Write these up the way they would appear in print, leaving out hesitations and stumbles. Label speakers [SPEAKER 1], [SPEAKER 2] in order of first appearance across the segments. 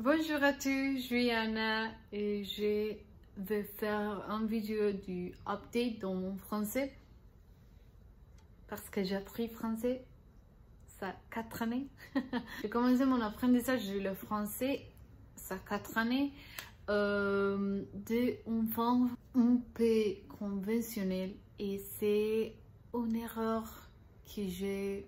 [SPEAKER 1] Bonjour à tous, je suis Anna et je vais faire une vidéo du update dans mon français parce que j'ai appris français ça 4 années. J'ai commencé mon apprentissage de le français ça 4 années d'une forme un peu conventionnelle et c'est une erreur que j'ai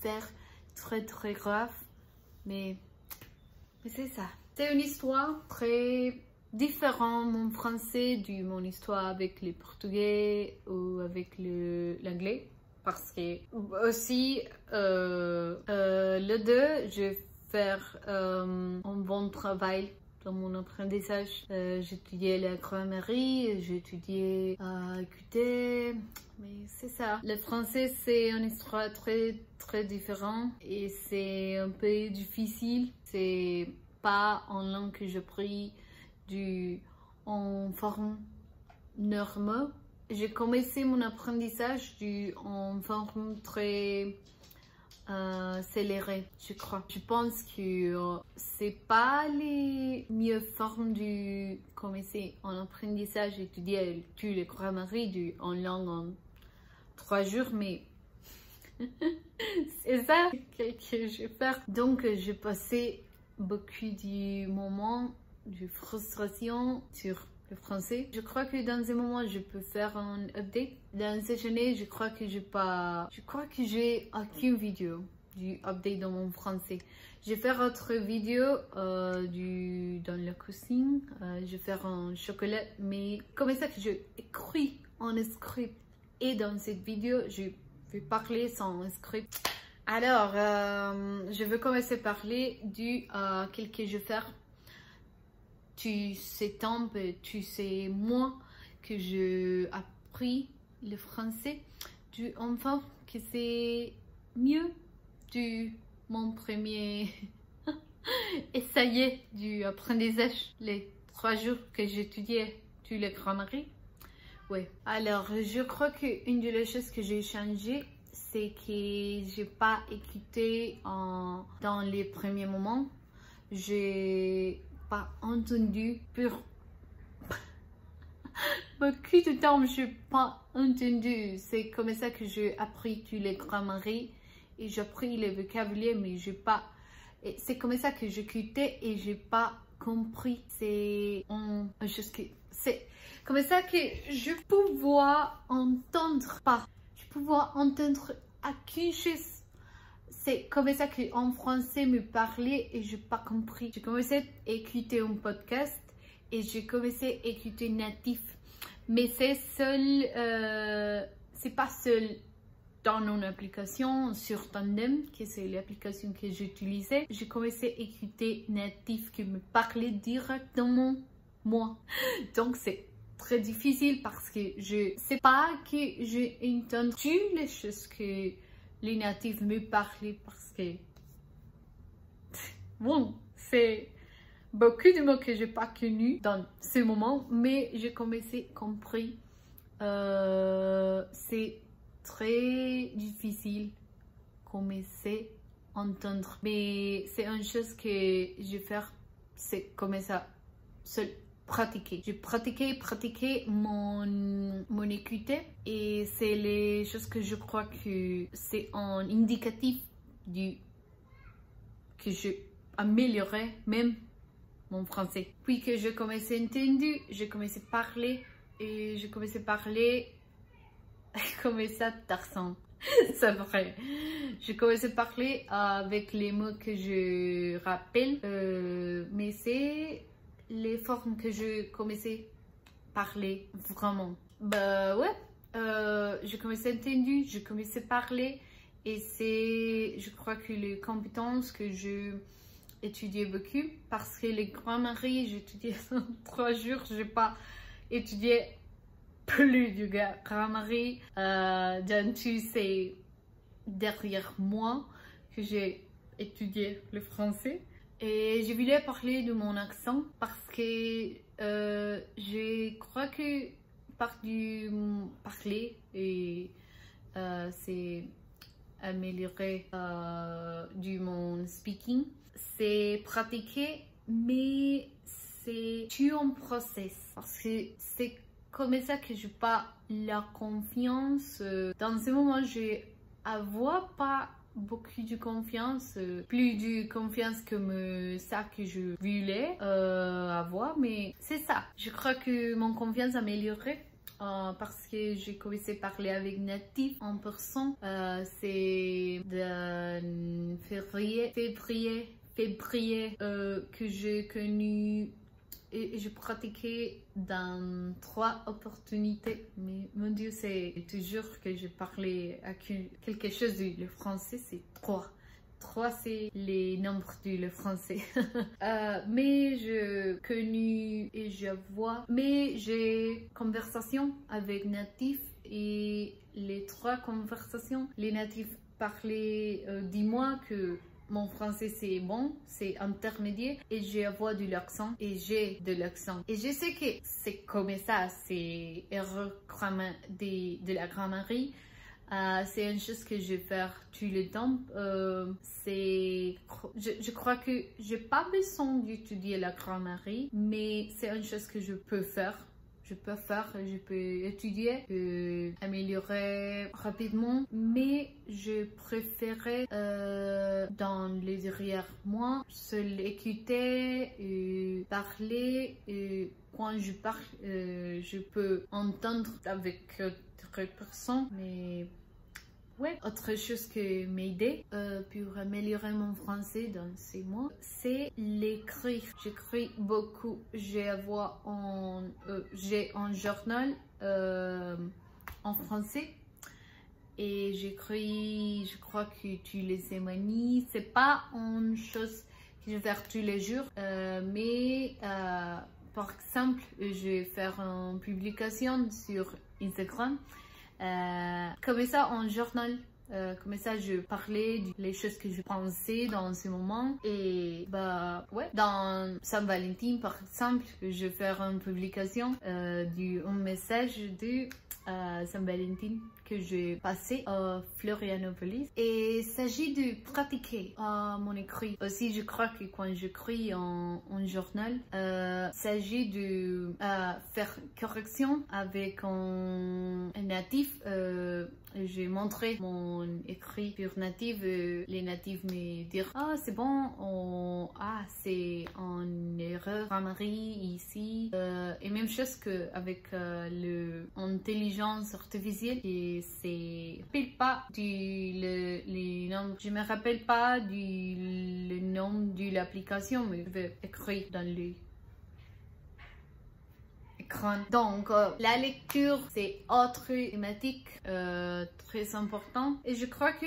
[SPEAKER 1] fait très grave mais c'est ça. C'est une histoire très différente, mon français, de mon histoire avec le portugais ou avec l'anglais. Parce que aussi, les deux, je vais faire un bon travail dans mon apprentissage. J'ai étudié la grammaire, j'ai étudié écouter, mais c'est ça. Le français, c'est une histoire très différente et c'est un peu difficile. C'est pas en langue que j'ai pris en forme normale. J'ai commencé mon apprentissage en forme très accélérée, je crois. Je pense que c'est pas les meilleures formes de commencer en apprentissage, étudier toutes les grammaires en langue en 3 jours, mais c'est ça que je vais faire. Donc, j'ai passé beaucoup de moments de frustration sur le français. Je crois que dans ce moment, je peux faire un update. Dans cette année, je crois que j'ai aucune vidéo du update dans mon français. Je vais faire autre vidéo dans la cuisine. Je vais faire un chocolat, mais comme ça que je écris en script. Et dans cette vidéo, je vais parler sans script. Alors, je vais commencer à parler du quel que je vais faire. Tu sais tant, tu sais moi que j'ai appris le français du enfant que c'est mieux de mon premier essai du apprentissage les 3 jours que j'étudiais du la grammaire. Oui. Alors, je crois qu'une des choses que j'ai changé, c'est que j'ai pas écouté dans les premiers moments. J'ai pas entendu pour beaucoup de temps, je n'ai pas entendu. C'est comme ça que j'ai appris toutes les grammaires et j'ai appris le vocabulaire, mais j'ai pas. C'est comme ça que j'écoutais et j'ai pas compris. C'est comme ça que je pouvais entendre pas. Je pouvais entendre aucune chose. C'est comme ça qu'en français me parlait et je n'ai pas compris. J'ai commencé à écouter un podcast et j'ai commencé à écouter natif. Mais c'est pas seul dans une application sur Tandem, que c'est l'application que j'utilisais. J'ai commencé à écouter natif qui me parlait directement moi. Donc c'est très difficile parce que je sais pas que j'ai entendu les choses que les natifs me parlaient parce que bon, c'est beaucoup de mots que j'ai pas connus dans ce moment, mais j'ai commencé à comprendre. C'est très difficile commencer à entendre, mais c'est une chose que je vais faire, c'est comme ça, seul. Pratiquer. J'ai pratiqué mon écouter et c'est les choses que je crois que c'est un indicatif que je améliorerai même mon français. Puis que je commençais à entendre, je commençais à parler et je commençais à parler comme ça Tarzan. C'est vrai. Je commençais à parler avec les mots que je rappelle, mais c'est les formes que je commençais à parler vraiment. Bah ouais, je commençais à entendre, je commençais à parler et c'est, je crois que les compétences que je étudiais beaucoup parce que les grammaires, j'étudiais en 3 jours, je n'ai pas étudié plus de grammaire. Dans tout c'est derrière moi que j'ai étudié le français. Et je voulais parler de mon accent parce que je crois que par du parler et c'est améliorer du mon speaking, c'est pratiquer mais c'est tout un process parce que c'est comme ça que je pas la confiance. Dans ce moment, je avoir pas beaucoup de confiance, plus de confiance que ça que je voulais avoir, mais c'est ça. Je crois que mon confiance a amélioré. Parce que j'ai commencé à parler avec natifs en personne. C'est de février que j'ai connu et je pratiquais dans 3 opportunités. Mais mon Dieu, c'est toujours que je parlais à quelque chose du français, c'est 3. 3, c'est les nombres du français. Mais je connu et je vois, mais j'ai conversation avec natifs et les 3 conversations, les natifs parlaient, dis-moi que mon français c'est bon, c'est intermédiaire et j'ai avoir de l'accent et j'ai de l'accent. Et je sais que c'est comme ça, c'est erreur de la grammaire. C'est une chose que je vais faire tout le temps. Je crois que j'ai pas besoin d'étudier la grammaire, mais c'est une chose que je peux faire. Je peux étudier, améliorer rapidement, mais je préférais dans les derrière moi seul écouter et parler. Et quand je parle, je peux entendre avec d'autres personnes, mais ouais, autre chose qui m'aidait pour améliorer mon français dans ces mois, c'est l'écrire. J'écris beaucoup. J'ai un journal en français et j'écris, je crois que tous les semaines. C'est pas une chose que je vais faire tous les jours, mais par exemple, je vais faire une publication sur Instagram. Comme ça, en journal, comme ça, je parlais des choses que je pensais dans ce moment. Et bah ouais, dans Saint-Valentin, par exemple, je vais faire une publication un message de Saint-Valentin que j'ai passé à Florianopolis. Et il s'agit de pratiquer mon écrit. Aussi, je crois que quand j'écris en journal, il s'agit de faire correction avec un natif. J'ai montré mon écrit pour natif. Les natifs me dirent ah c'est bon, c'est en erreur grammaire ici. Et même chose que avec l'intelligence artificielle. Et c'est pas les noms. Je me rappelle pas le nom de l'application, mais je vais écrire dans le écran. Donc la lecture c'est autre thématique très important et je crois que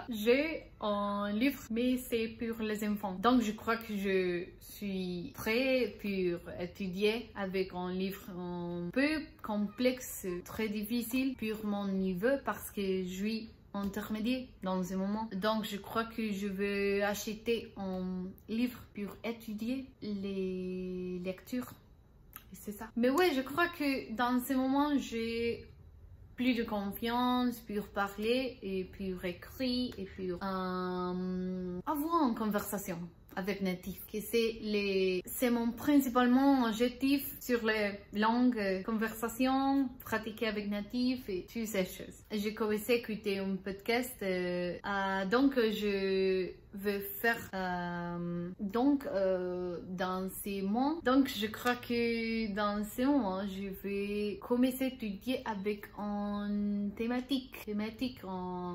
[SPEAKER 1] j'ai un livre mais c'est pour les enfants, donc je crois que je suis prêt pour étudier avec un livre un peu complexe, très difficile pour mon niveau parce que je suis intermédiaire dans ce moment. Donc je crois que je vais acheter un livre pour étudier les lectures. C'est ça. Mais ouais, je crois que dans ce moment, j'ai plus de confiance pour parler et pour écrire et pour avoir une conversation avec natifs. C'est mon principalement objectif sur les langues, conversation, pratiquer avec natifs et toutes ces choses. J'ai commencé à écouter un podcast, donc je veux faire dans ces mois. Donc je crois que dans ces mois, je vais commencer à étudier avec une thématique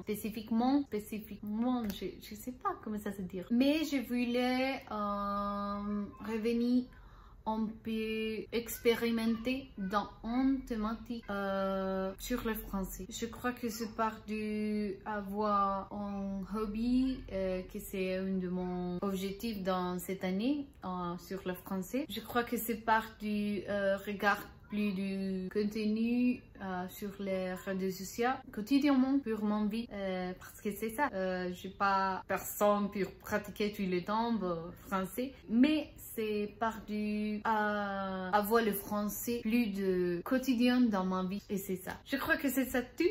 [SPEAKER 1] spécifiquement, je sais pas comment ça se dire. Mais je voulais revenir un peu expérimenter dans une thématique sur le français. Je crois que c'est part d'avoir un hobby que c'est un de mon objectifs dans cette année sur le français. Je crois que c'est part du regard plus du contenu sur les réseaux sociaux quotidiennement pour mon vie parce que c'est ça, j'ai pas personne pour pratiquer tout le temps français, mais c'est par avoir le français plus de quotidien dans ma vie et c'est ça. Je crois que c'est ça tout.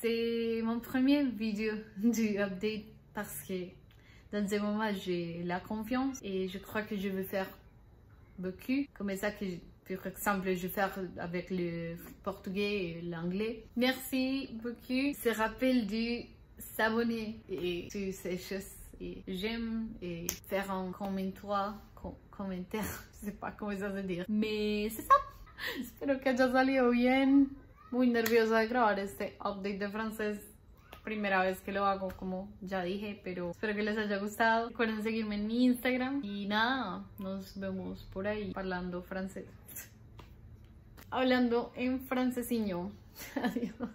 [SPEAKER 1] C'est mon premier vidéo du update parce que dans ce moment, j'ai la confiance et je crois que je vais faire beaucoup. Comme ça que, par exemple, je vais faire avec le portugais et l'anglais. Merci beaucoup. Se rappelle de s'abonner et toutes ces choses. Et j'aime et faire un commentaire. Je sais pas cómo se dire. Mais c'est ça. Espero que haya salido bien. Muy nerviosa de grabar este update de francés. Primera vez que lo hago, como ya dije, pero espero que les haya gustado. Recuerden seguirme en mi Instagram. Y nada, nos vemos por ahí hablando francés. Hablando en francesiño. Adiós.